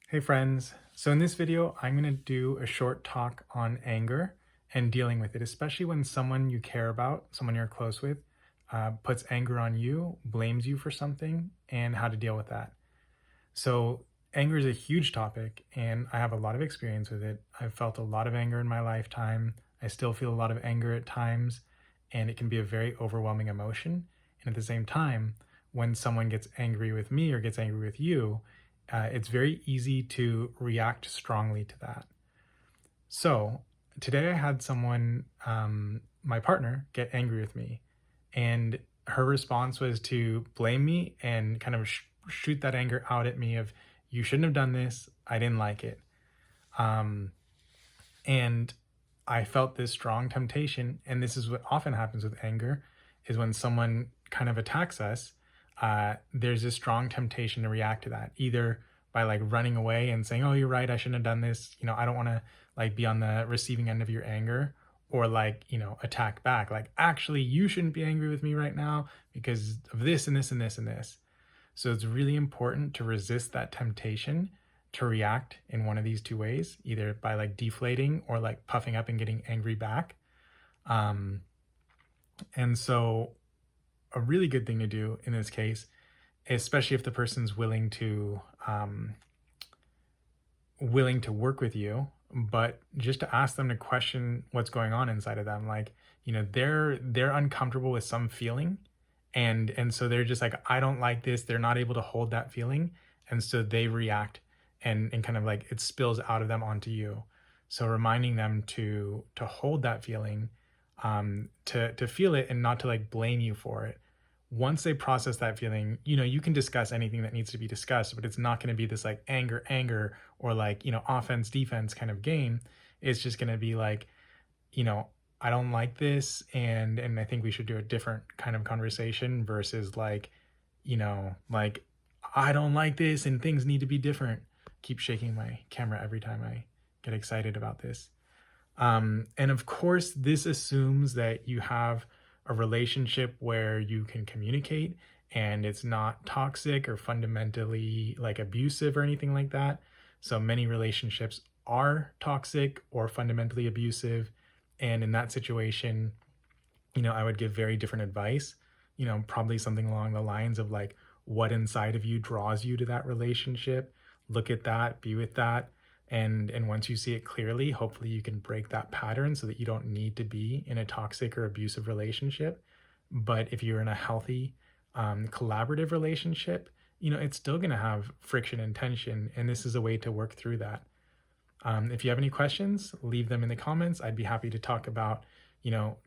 Hey friends, so in this video, I'm going to do a short talk on anger and dealing with it, especially when someone you care about, someone you're close with, puts anger on you, blames you for something, and how to deal with that. So anger is a huge topic, and I have a lot of experience with it. I've felt a lot of anger in my lifetime. I still feel a lot of anger at times, and it can be a very overwhelming emotion. And at the same time, when someone gets angry with me or gets angry with you, it's very easy to react strongly to that. So today I had someone, my partner, get angry with me, and her response was to blame me and kind of shoot that anger out at me of, you shouldn't have done this. I didn't like it. Um, and I felt this strong temptation, and this is what often happens with anger, is when someone kind of attacks us, there's a strong temptation to react to that, either by like running away and saying, "Oh, you're right, I shouldn't have done this. I don't want to like be on the receiving end of your anger," or like attack back, like, "Actually, you shouldn't be angry with me right now because of this and this and this and this." So it's really important to resist that temptation to react in one of these two ways, either by like deflating or like puffing up and getting angry back. Um, and so a really good thing to do in this case, especially if the person's willing to work with you, but just to ask them to question what's going on inside of them. Like, they're uncomfortable with some feeling, and so they're just like, I don't like this. They're not able to hold that feeling, and so they react, and kind of like it spills out of them onto you. So reminding them to hold that feeling, to feel it and not to like blame you for it. Once they process that feeling, you can discuss anything that needs to be discussed, but it's not going to be this like anger, or like, offense, defense kind of game. It's just going to be like, you know, I don't like this, and I think we should do a different kind of conversation versus like, like, I don't like this and things need to be different. Keep shaking my camera every time I get excited about this. And of course, this assumes that you have a relationship where you can communicate and it's not toxic or fundamentally like abusive or anything like that. So many relationships are toxic or fundamentally abusive. And in that situation, I would give very different advice, probably something along the lines of like, what inside of you draws you to that relationship. Look at that, be with that. And once you see it clearly, hopefully you can break that pattern so that you don't need to be in a toxic or abusive relationship. But if you're in a healthy, collaborative relationship, it's still going to have friction and tension. And this is a way to work through that. If you have any questions, leave them in the comments. I'd be happy to talk about,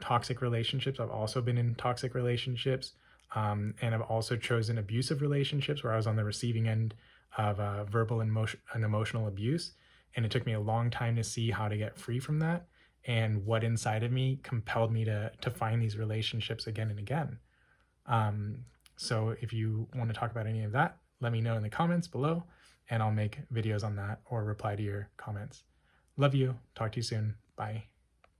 toxic relationships. I've also been in toxic relationships. And I've also chosen abusive relationships where I was on the receiving end of verbal and emotional abuse. And it took me a long time to see how to get free from that and what inside of me compelled me to find these relationships again and again. So if you want to talk about any of that, let me know in the comments below, and I'll make videos on that or reply to your comments. Love you. Talk to you soon. Bye.